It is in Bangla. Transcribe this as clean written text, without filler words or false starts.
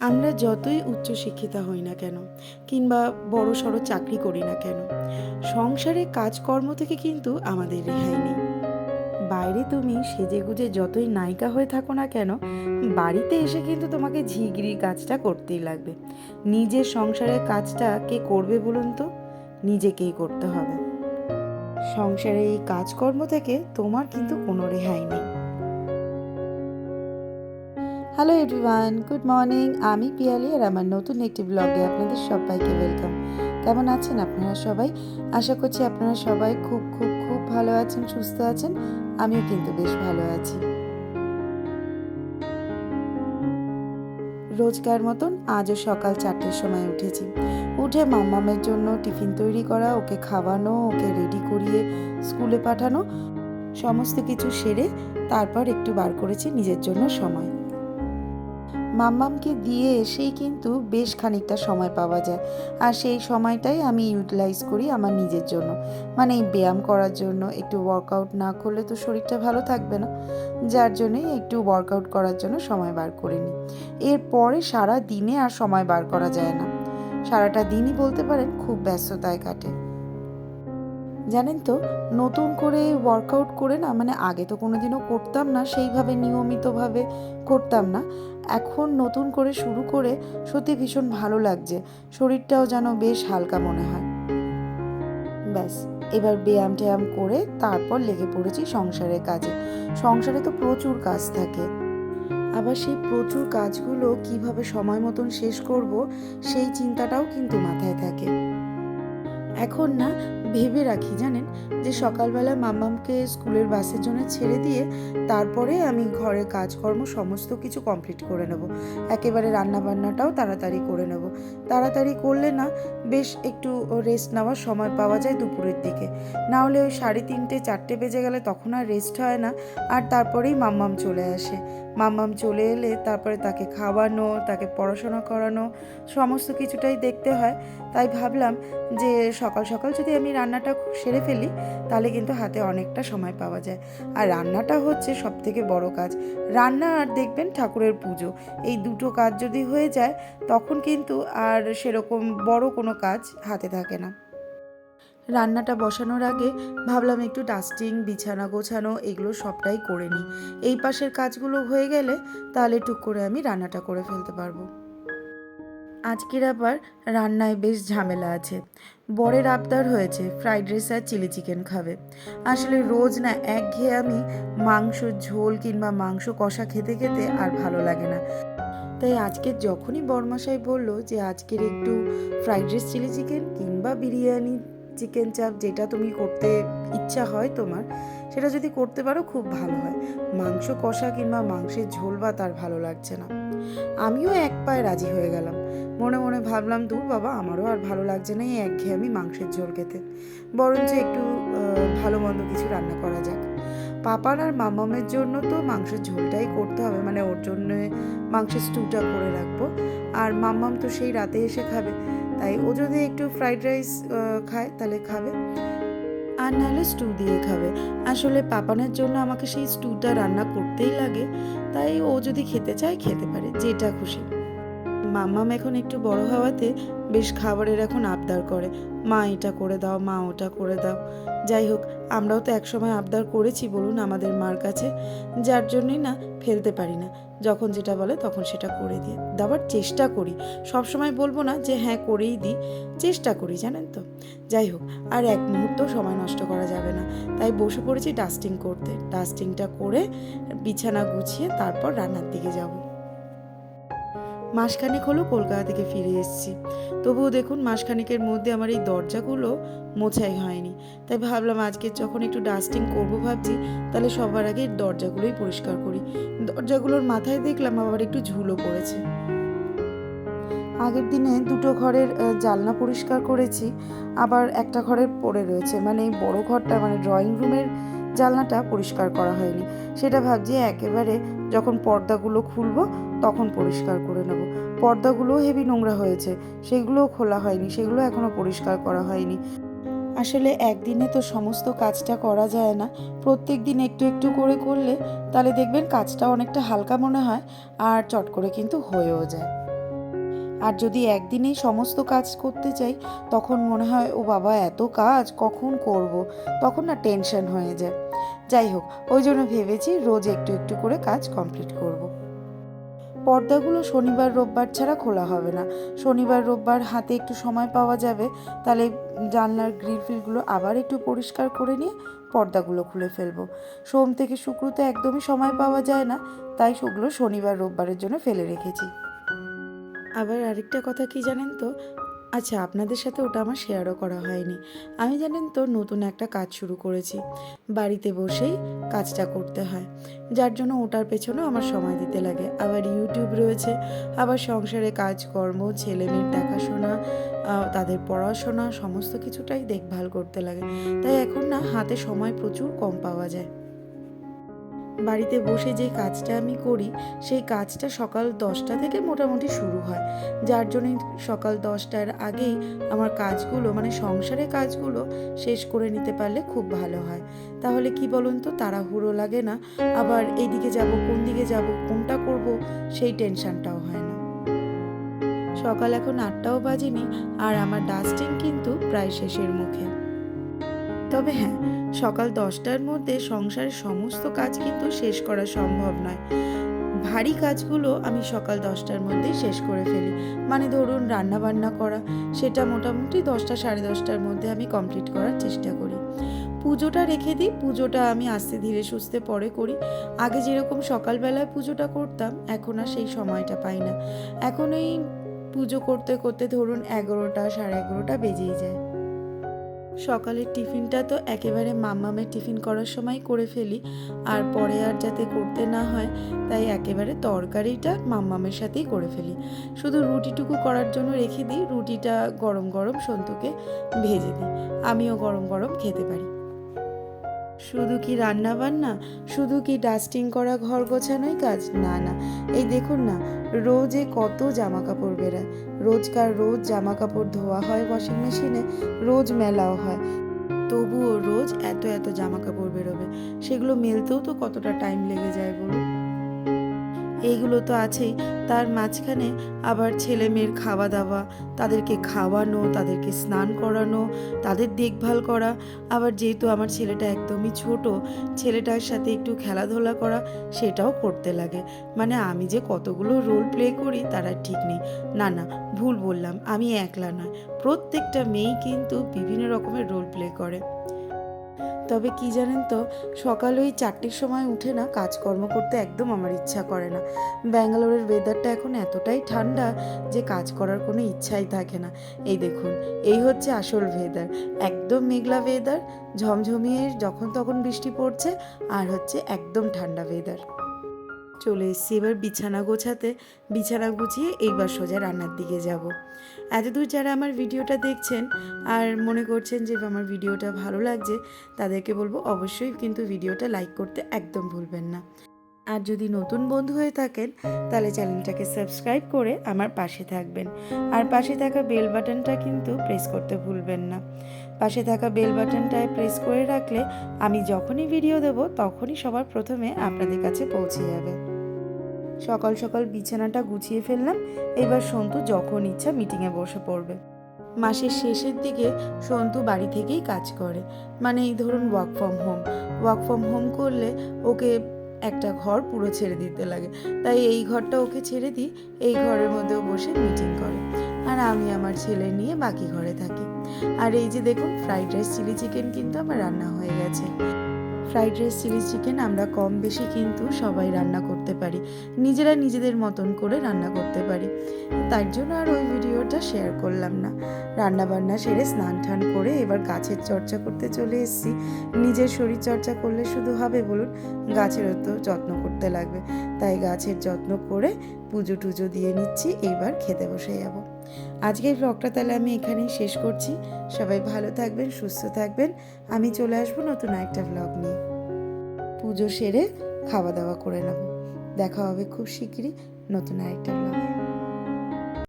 আমরা যতই উচ্চশিক্ষিতা হই না কেন কিংবা বড়সড় চাকরি করি না কেন, সংসারে কাজকর্ম থেকে কিন্তু আমাদের রেহাই নেই। বাইরে তুমি সেজেগুজে যতই নায়িকা হয়ে থাকো না কেন, বাড়িতে এসে কিন্তু তোমাকে ঝিগড়ি কাজটা করতেই লাগবে। নিজের সংসারের কাজটা কে করবে বলুন তো? নিজেকেই করতে হবে। সংসারে এই কাজকর্ম থেকে তোমার কিন্তু কোনো রেহাই নেই। Hello everyone, good morning. আমি পিয়ালি আর আমার নতুন একটি ব্লগে আপনাদের সবাইকে ওয়েলকাম। কেমন আছেন আপনারা সবাই? আশা করছি আপনারা সবাই খুব খুব খুব ভালো আছেন, সুস্থ আছেন। আমিও কিন্তু বেশ ভালো আছি। রোজকার মতন আজও সকাল 4টের সময় উঠেছি। উঠে মাম্মামের জন্য টিফিন তৈরি করা, ওকে খাওয়ানো, ওকে রেডি করিয়ে স্কুলে পাঠানো, সমস্ত কিছু সেরে তারপর একটু বার করেছি নিজের জন্য সময়। মাম্মামকে দিয়ে এসেই কিন্তু বেশ খানিকটা সময় পাওয়া যায়, আর সেই সময়টাই আমি ইউটিলাইজ করি আমার নিজের জন্য, মানে এই ব্যায়াম করার জন্য। একটু ওয়ার্কআউট না করলে তো শরীরটা ভালো থাকবে না, যার জন্যই একটু ওয়ার্কআউট করার জন্য সময় বার করে নিই। এরপরে সারা দিনে আর সময় বার করা যায় না, সারাটা দিনই বলতে পারেন খুব ব্যস্ততায় কাটে। জানেন তো, নতুন করে ওয়ার্কআউট করে না, মানে আগে তো কোনোদিনও করতাম না, সেইভাবে নিয়মিতভাবে করতাম না। এখন নতুন করে শুরু করে সত্যি ভীষণ ভালো লাগছে, শরীরটাও যেন বেশ হালকা মনে হয়। ব্যাস, এবার ব্যায়াম ট্যায়াম করে তারপর লেগে পড়েছি সংসারের কাজে। সংসারে তো প্রচুর কাজ থাকে, আবার সেই প্রচুর কাজগুলো কিভাবে সময় মতন শেষ করব, সেই চিন্তাটাও কিন্তু মাথায় থাকে। এখন না ভেবে রাখি জানেন, যে সকালবেলা মাম্মামকে স্কুলের বাসের জন্য ছেড়ে দিয়ে তারপরে আমি ঘরের কাজকর্ম সমস্ত কিছু কমপ্লিট করে নেব। একেবারে রান্নাবান্নাটাও তাড়াতাড়ি করে নেব। তাড়াতাড়ি করলে না বেশ একটু রেস্ট নেওয়ার সময় পাওয়া যায় দুপুরের দিকে। না হলে ওই 3:30 4টে বেজে গেলে তখন আর রেস্ট হয় না। আর তারপরেই মাম্মাম চলে আসে। মাম্মাম চলে এলে তারপরে তাকে খাওয়ানো, তাকে পড়াশোনা করানো, সমস্ত কিছুটাই দেখতে হয়। তাই ভাবলাম যে সকাল সকাল যদি আমি রান্নাটা সেরে ফেলি, তাহলে কিন্তু হাতে অনেকটা সময় পাওয়া যায়। আর রান্নাটা হচ্ছে সবথেকে বড় কাজ। রান্না আর দেখবেন ঠাকুরের পুজো, এই দুটো কাজ যদি হয়ে যায় তখন কিন্তু আর সেরকম বড় কোনো কাজ হাতে থাকে না। রান্নাটা বসানোর আগে ভাবলাম একটু ডাস্টিং, বিছানা গোছানো এগুলো সবটাই করে নিই। এই পাশের কাজগুলো হয়ে গেলে তাহলে টুক করে আমি রান্নাটা করে ফেলতে পারবো। আজকের আবার রান্নায় বেশ ঝামেলা আছে। বরের আবদার হয়েছে ফ্রাইড রাইস আর চিলি চিকেন খাবে। আসলে রোজ না একঘেয়ে আমি মাংস ঝোল কিংবা মাংস কষা খেতে খেতে আর ভালো লাগে না। তাই আজকে যখনই বরমশাই বলল যে আজকের একটু ফ্রাইড রাইস চিলি চিকেন কিংবা বিরিয়ানি চিকেন চাপ, যেটা তুমি করতে ইচ্ছা হয় তোমার, সেটা যদি করতে পারো খুব ভালো হয়। মাংস কষা কিংবা মাংসের ঝোল ভাত আর ভালো লাগছে না। আমিও এক পায়ে রাজি হয়ে গেলাম। মনে মনে ভাবলাম, দূর বাবা, আমারও আর ভালো লাগছে না এই একঘেয়েমি মাংসের ঝোল খেতে, বরঞ্চ একটু ভালো মন্দ কিছু রান্না করা যাক। পাপার আর মামামের জন্য তো মাংসের ঝোলটাই করতে হবে, মানে ওর জন্য মাংসের স্টুটা করে রাখবো। আর মাম্মাম তো সেই রাতে এসে খাবে, তাই ও যদি একটু ফ্রাইড রাইস খায় তাহলে খাবে, আর নাহলে স্টু দিয়ে খাবে। আসলে পাপানের জন্য আমাকে সেই স্টুটা রান্না করতেই লাগে, তাই ও যদি খেতে চায় খেতে পারে, যেটা খুশি। মাম্মাম এখন একটু বড় হওয়াতে বেশ খাবারের এখন আবদার করে, মা এটা করে দাও, মা ওটা করে দাও। যাই হোক, আমরাও তো একসময় আবদার করেছি বলুন আমাদের মার কাছে, যার জন্যই না ফেলতে পারি না। যখন যেটা বলে তখন সেটা করে দিয়ে দেওয়ার চেষ্টা করি। সবসময় বলবো না যে হ্যাঁ করেই দিই, চেষ্টা করি জানেন তো। যাই হোক, আর এক মুহূর্ত সময় নষ্ট করা যাবে না, তাই বসে পড়েছি ডাস্টিং করতে। ডাস্টিংটা করে বিছানা গুছিয়ে তারপর রান্নার দিকে যাব। মাসখানেক হলো কলকাতা থেকে ফিরে এসেছি, তবুও দেখুন মাসখানেকের মধ্যে আমার এই দরজাগুলো মোছাই হয়নি। তাই ভাবলাম আজকে যখন একটু ডাস্টিং করব ভাবছি, তাহলে সবার আগে দরজাগুলোই পরিষ্কার করি। দরজাগুলোর মাথায় দেখলাম আবার একটু ঝুলও পড়েছে। আগের দিনে দুটো ঘরের জানলা পরিষ্কার করেছি, আবার একটা ঘরের পড়ে রয়েছে, মানে এই বড় ঘরটা, মানে ড্রয়িং রুমের জানলাটা পরিষ্কার করা হয়নি। সেটা ভাবছি একেবারে যখন পর্দাগুলো খুলবো তখন পরিষ্কার করে নেব। পর্দাগুলোও হেভি নোংরা হয়েছে, সেগুলোও খোলা হয়নি, সেগুলো এখনও পরিষ্কার করা হয়নি। আসলে একদিনে তো সমস্ত কাজটা করা যায় না, প্রত্যেক দিন একটু একটু করে করলে তাহলে দেখবেন কাজটা অনেকটা হালকা মনে হয়, আর চট করে কিন্তু হয়েও যায়। আর যদি একদিনেই সমস্ত কাজ করতে চাই তখন মনে হয় ও বাবা এত কাজ কখন করব, তখন না টেনশন হয়ে যায়। যাই হোক, ওই জন্য ভেবেছি রোজ একটু একটু করে কাজ কমপ্লিট করব। পর্দাগুলো শনিবার রোববার ছাড়া খোলা হবে না। শনিবার রোববার হাতে একটু সময় পাওয়া যাবে, তাহলে জানলার গ্রিল ফিলগুলো আবার একটু পরিষ্কার করে নিয়ে পর্দাগুলো খুলে ফেলবো। সোম থেকে শুক্রতে একদমই সময় পাওয়া যায় না, তাই সেগুলো শনিবার রোববারের জন্য ফেলে রেখেছি। আবার আরেকটা কথা কি জানেন তো, আচ্ছা আপনাদের সাথে ওটা আমার শেয়ারও করা হয়নি। আমি জানেন তো নতুন একটা কাজ শুরু করেছি, বাড়িতে বসেই কাজটা করতে হয়, যার জন্য ওটার পেছনেও আমার সময় দিতে লাগে। আবার ইউটিউব রয়েছে, আবার সংসারে কাজকর্ম, ছেলে মেয়ের দেখাশোনা, তাদের পড়াশোনা, সমস্ত কিছুটাই দেখভাল করতে লাগে। তাই এখন না হাতে সময় প্রচুর কম পাওয়া যায়। বাড়িতে বসে যে কাজটা আমি করি সেই কাজটা সকাল 10টা থেকে মোটামুটি শুরু হয়, যার জন্যই সকাল 10টার আগেই আমার কাজগুলো মানে সংসারের কাজগুলো শেষ করে নিতে পারলে খুব ভালো হয়। তাহলে কি বলুন তো, তাড়াহুড়ো লাগে না, আবার এইদিকে যাব কোন দিকে যাব কোনটা করব সেই টেনশনটাও হয় না। সকাল এখন 8টাও বাজেনি, আর আমার ডাস্টিং কিন্তু প্রায় শেষের মুখে। তবে হ্যাঁ, সকাল 10টার মধ্যে সংসারের সমস্ত কাজ কিন্তু শেষ করা সম্ভব নয়। ভারী কাজগুলো আমি সকাল 10টার মধ্যেই শেষ করে ফেলি। মানে ধরুন রান্না বান্না করা, সেটা মোটামুটি 10টা সাড়ে 10টার মধ্যে আমি কমপ্লিট করার চেষ্টা করি। পুজোটা রেখে দিই, পুজোটা আমি আস্তে ধীরে সুস্থে পরে করি। আগে যেরকম সকালবেলায় পুজোটা করতাম, এখন আর সেই সময়টা পাই না। এখন এই পুজো করতে করতে ধরুন 11টা সাড়ে 11টা বেজেই যায়। সকালের টিফিনটা তো একেবারে মাম্মামের টিফিন করার সময় করে ফেলি, আর পরে আর যাতে করতে না হয় তাই একেবারে তরকারিটা মাম্মামের সাথেই করে ফেলি। শুধু রুটিটুকু করার জন্য রেখে দিই, রুটিটা গরম গরম সন্তুকে ভেজে দিই, আমিও গরম গরম খেতে পারি। শুধু কি রান্না বান্না, শুধু কি ডাস্টিং করা, ঘর গোছানোই কাজ? না না, এই দেখুন না, রোজে কত জামা কাপড় বেরায়, রোজ জামা কাপড় ধোয়া হয় ওয়াশিং মেশিনে, রোজ মেলাও হয়, তবুও রোজ এত এত জামা কাপড় বেরোবে, সেগুলো মেলতেও তো কতটা টাইম লেগে যায় বলুন। এইগুলো তো আছেই, তার মাঝখানে আবার ছেলে মেয়ের খাওয়া দাওয়া, তাদেরকে খাওয়ানো, তাদেরকে স্নান করানো, তাদের দেখভাল করা। আবার যেহেতু আমার ছেলেটা একদমই ছোট, ছেলেটার সাথে একটু খেলাধুলা করা, সেটাও করতে লাগে। মানে আমি যে কতগুলো রোল প্লে করি তার আর ঠিক নেই। না না, ভুল বললাম, আমি একলা নয়, প্রত্যেকটা মেয়েই কিন্তু বিভিন্ন রকমের রোল প্লে করে। তবে কি জানেন তো, সকালে ওই 4টের সময় উঠে না কাজকর্ম করতে একদম আমার ইচ্ছা করে না। ব্যাঙ্গালোরের ওয়েদারটা এখন এতটাই ঠান্ডা যে কাজ করার কোনো ইচ্ছাই থাকে না। এই দেখুন, এই হচ্ছে আসল ওয়েদার, একদম মেঘলা ওয়েদার, ঝমঝমিয়ে যখন তখন বৃষ্টি পড়ছে, আর হচ্ছে একদম ঠান্ডা ওয়েদার। চলে এসেছি এবার বিছানা গোছাতে, বিছানা গুছিয়ে এইবার সোজা রান্নার দিকে যাব। এতদূর যারা আমার ভিডিওটা দেখছেন আর মনে করছেন যে আমার ভিডিওটা ভালো লাগছে, তাদেরকে বলবো অবশ্যই কিন্তু ভিডিওটা লাইক করতে একদম ভুলবেন না। আর যদি নতুন বন্ধু হয়ে থাকেন তাহলে চ্যানেলটাকে সাবস্ক্রাইব করে আমার পাশে থাকবেন, আর পাশে থাকা বেল বাটনটা কিন্তু প্রেস করতে ভুলবেন না। পাশে থাকা বেল বাটনটায় প্রেস করে রাখলে আমি যখনই ভিডিও দেব তখনই সবার প্রথমে আপনাদের কাছে পৌঁছে যাবে। সকাল সকাল বিছানাটা গুছিয়ে ফেললাম, এবার সন্তু যখন ইচ্ছা মিটিংয়ে বসে পড়বে। মাসের শেষের দিকে সন্তু বাড়ি থেকেই কাজ করে, মানে এই ধরুন ওয়ার্ক ফ্রম হোম করলে ওকে একটা ঘর পুরো ছেড়ে দিতে লাগে, তাই এই ঘরটা ওকে ছেড়ে দিই, এই ঘরের মধ্যেও বসে মিটিং করে, আর আমি আমার ছেলে নিয়ে বাকি ঘরে থাকি। আর এই যে দেখুন, ফ্রাইড রাইস চিলি চিকেন কিন্তু আমার রান্না হয়ে গেছে। ফ্রাইড রাইস চিলি চিকেন আমরা কম বেশি কিন্তু সবাই রান্না করতে পারি, নিজেরা নিজেদের মতন করে রান্না করতে পারি, তার জন্য আর ওই ভিডিওটা শেয়ার করলাম না। রান্না বান্না সেরে স্নান টান করে এবার গাছের চর্চা করতে চলে এসেছি। নিজের শরীর চর্চা করলে শুধু হবে বলুন, গাছেরও তো যত্ন করতে লাগবে, তাই গাছের যত্ন করে পুজো টুজো দিয়ে নিচ্ছি, এইবার খেতে বসে যাব। আজকের ব্লগটা তাহলে আমি এখানেই শেষ করছি। সবাই ভালো থাকবেন, সুস্থ থাকবেন, আমি চলে আসবো নতুন একটা ব্লগ নিয়ে। পুজো সেরে খাওয়া দাওয়া করে নেব, দেখা হবে খুব শিগগিরই নতুন আরেকটা ব্লগে।